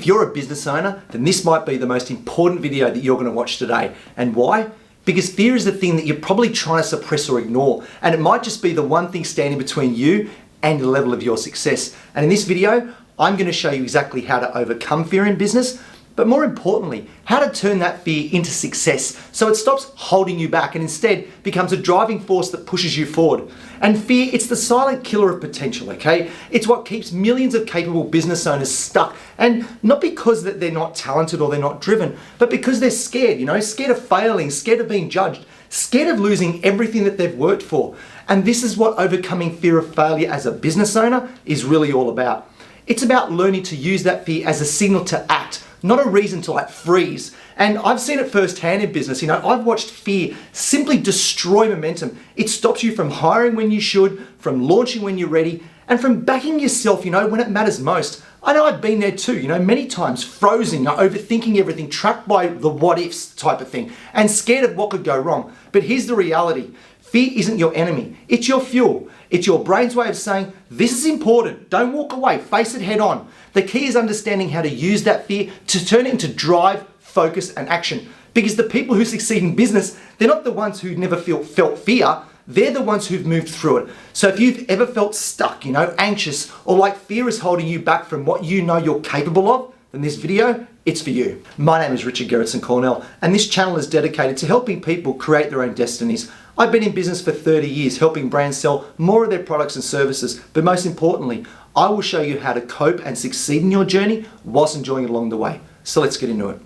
If you're a business owner, then this might be the most important video that you're going to watch today. And why? Because fear is the thing that you're probably trying to suppress or ignore, and it might just be the one thing standing between you and the level of your success. And in this video, I'm going to show you exactly how to overcome fear in business, but more importantly, how to turn that fear into success so it stops holding you back and instead becomes a driving force that pushes you forward. And fear, it's the silent killer of potential, okay? It's what keeps millions of capable business owners stuck, and not because that they're not talented or they're not driven, but because they're scared, scared of failing, scared of being judged, scared of losing everything that they've worked for. And this is what overcoming fear of failure as a business owner is really all about. It's about learning to use that fear as a signal to act, not a reason to freeze. And I've seen it firsthand in business. I've watched fear simply destroy momentum. It stops you from hiring when you should, from launching when you're ready, and from backing yourself, when it matters most. I know I've been there too, many times, frozen, overthinking everything, trapped by the what ifs type of thing, and scared of what could go wrong. But here's the reality. Fear isn't your enemy. It's your fuel. It's your brain's way of saying, this is important. Don't walk away. Face it head on. The key is understanding how to use that fear to turn it into drive, focus, and action. Because the people who succeed in business, they're not the ones who never felt fear. They're the ones who've moved through it. So if you've ever felt stuck, anxious, or like fear is holding you back from what you know you're capable of, then this video, it's for you. My name is Richard G-Cornell, and this channel is dedicated to helping people create their own destinies. I've been in business for 30 years, helping brands sell more of their products and services, but most importantly, I will show you how to cope and succeed in your journey whilst enjoying it along the way. So let's get into it.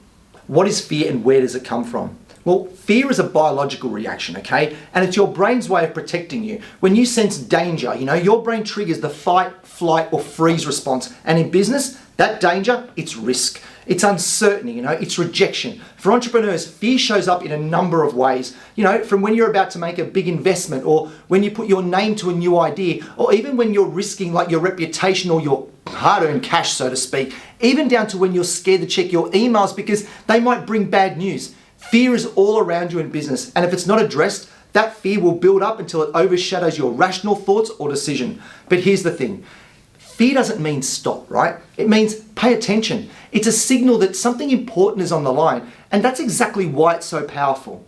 What is fear and where does it come from? Well, fear is a biological reaction, okay? And it's your brain's way of protecting you. When you sense danger, your brain triggers the fight, flight, or freeze response. And in business, that danger, it's risk. It's uncertainty, it's rejection. For entrepreneurs, fear shows up in a number of ways. From when you're about to make a big investment, or when you put your name to a new idea, or even when you're risking your reputation or your hard-earned cash, so to speak, even down to when you're scared to check your emails because they might bring bad news. Fear is all around you in business, and if it's not addressed, that fear will build up until it overshadows your rational thoughts or decision. But here's the thing. Fear doesn't mean stop, right? It means pay attention. It's a signal that something important is on the line, and that's exactly why it's so powerful.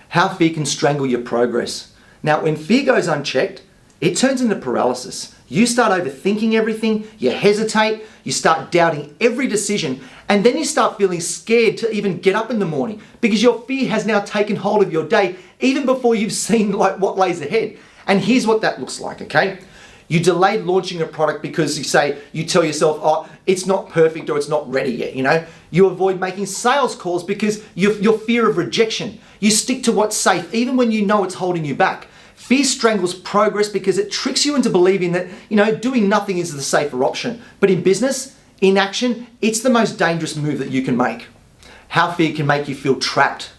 How fear can strangle your progress. Now, when fear goes unchecked, it turns into paralysis. You start overthinking everything, you hesitate, you start doubting every decision, and then you start feeling scared to even get up in the morning because your fear has now taken hold of your day even before you've seen what lays ahead. And here's what that looks like, okay? You delayed launching a product because you tell yourself, oh, it's not perfect or it's not ready yet, You avoid making sales calls because your fear of rejection. You stick to what's safe even when you know it's holding you back. Fear strangles progress because it tricks you into believing that, doing nothing is the safer option. But in business, inaction, it's the most dangerous move that you can make. How fear can make you feel trapped.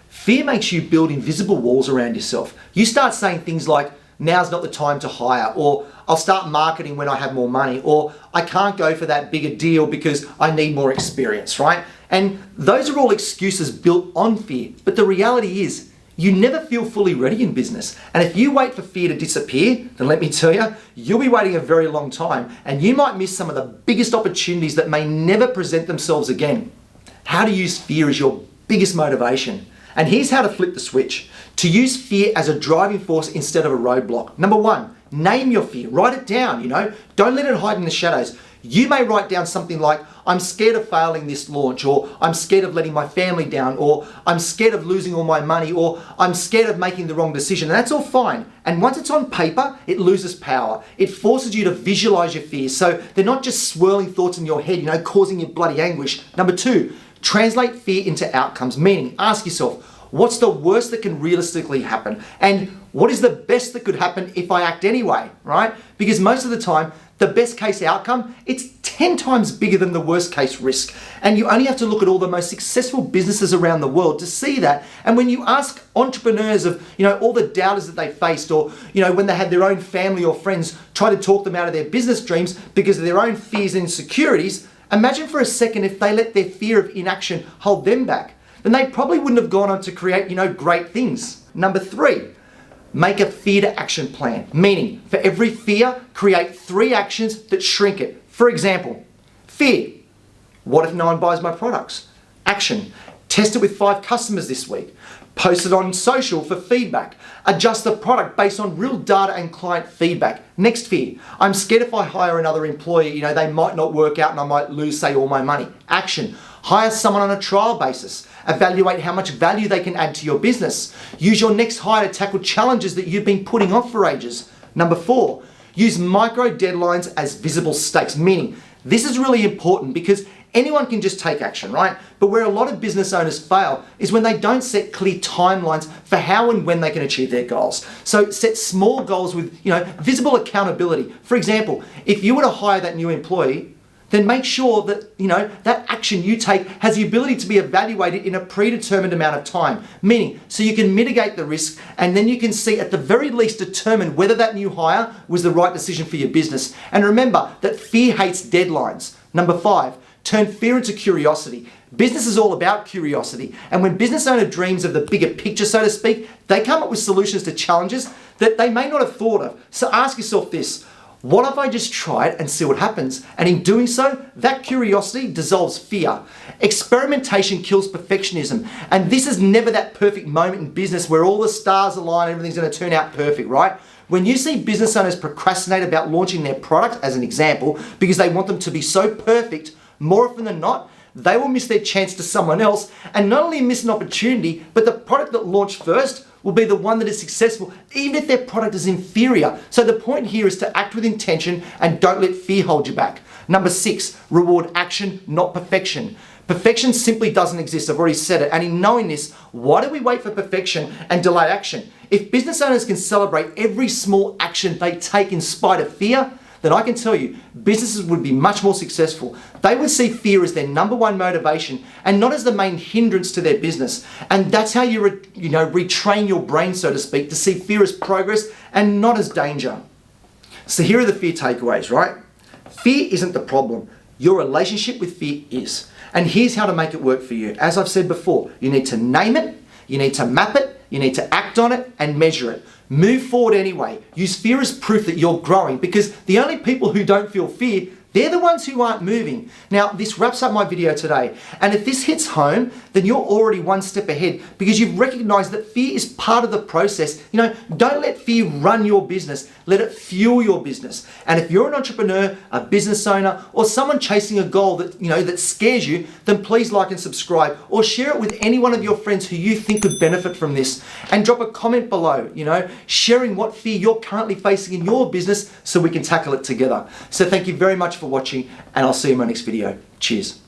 Fear makes you build invisible walls around yourself. You start saying things like, now's not the time to hire, or I'll start marketing when I have more money, or I can't go for that bigger deal because I need more experience, right? And those are all excuses built on fear. But the reality is, you never feel fully ready in business. And if you wait for fear to disappear, then let me tell you, you'll be waiting a very long time, and you might miss some of the biggest opportunities that may never present themselves again. How to use fear as your biggest motivation. And here's how to flip the switch. To use fear as a driving force instead of a roadblock. Number one, name your fear. Write it down, Don't let it hide in the shadows. You may write down something like, I'm scared of failing this launch, or I'm scared of letting my family down, or I'm scared of losing all my money, or I'm scared of making the wrong decision. And that's all fine. And once it's on paper, it loses power. It forces you to visualize your fears. So they're not just swirling thoughts in your head, causing you bloody anguish. Number two, translate fear into outcomes, meaning ask yourself, what's the worst that can realistically happen? And what is the best that could happen if I act anyway, right? Because most of the time, the best case outcome, it's 10 times bigger than the worst case risk. And you only have to look at all the most successful businesses around the world to see that. And when you ask entrepreneurs of, all the doubters that they faced, or, when they had their own family or friends try to talk them out of their business dreams because of their own fears and insecurities, imagine for a second if they let their fear of inaction hold them back. Then they probably wouldn't have gone on to create, great things. Number three, make a fear to action plan. Meaning, for every fear, create 3 actions that shrink it. For example, fear. What if no one buys my products? Action. Test it with 5 customers this week. Post it on social for feedback. Adjust the product based on real data and client feedback. Next fear. I'm scared if I hire another employee, they might not work out and I might lose, say, all my money. Action. Hire someone on a trial basis. Evaluate how much value they can add to your business. Use your next hire to tackle challenges that you've been putting off for ages. Number 4, use micro deadlines as visible stakes, meaning this is really important because anyone can just take action, right? But where a lot of business owners fail is when they don't set clear timelines for how and when they can achieve their goals. So set small goals with, visible accountability. For example, if you were to hire that new employee, then make sure that, that action you take has the ability to be evaluated in a predetermined amount of time. Meaning, so you can mitigate the risk and then you can see at the very least determine whether that new hire was the right decision for your business. And remember that fear hates deadlines. Number 5, turn fear into curiosity. Business is all about curiosity. And when business owner dreams of the bigger picture, so to speak, they come up with solutions to challenges that they may not have thought of. So ask yourself this: what if I just try it and see what happens? And in doing so, that curiosity dissolves fear. Experimentation kills perfectionism. And this is never that perfect moment in business where all the stars align and everything's going to turn out perfect, right? When you see business owners procrastinate about launching their product, as an example, because they want them to be so perfect, more often than not, they will miss their chance to someone else and not only miss an opportunity, but the product that launched first will be the one that is successful, even if their product is inferior. So the point here is to act with intention and don't let fear hold you back. Number 6, reward action, not perfection. Perfection simply doesn't exist, I've already said it. And in knowing this, why do we wait for perfection and delay action? If business owners can celebrate every small action they take in spite of fear, then I can tell you, businesses would be much more successful. They would see fear as their number 1 motivation and not as the main hindrance to their business. And that's how you retrain your brain, so to speak, to see fear as progress and not as danger. So here are the fear takeaways, right? Fear isn't the problem. Your relationship with fear is. And here's how to make it work for you. As I've said before, you need to name it, you need to map it, you need to act on it and measure it. Move forward anyway. Use fear as proof that you're growing, because the only people who don't feel fear, they're the ones who aren't moving. Now, this wraps up my video today. And if this hits home, then you're already one step ahead because you've recognized that fear is part of the process. Don't let fear run your business. Let it fuel your business. And if you're an entrepreneur, a business owner, or someone chasing a goal that, that scares you, then please like and subscribe or share it with any one of your friends who you think could benefit from this. And drop a comment below, sharing what fear you're currently facing in your business so we can tackle it together. So thank you very much for watching, and I'll see you in my next video. Cheers.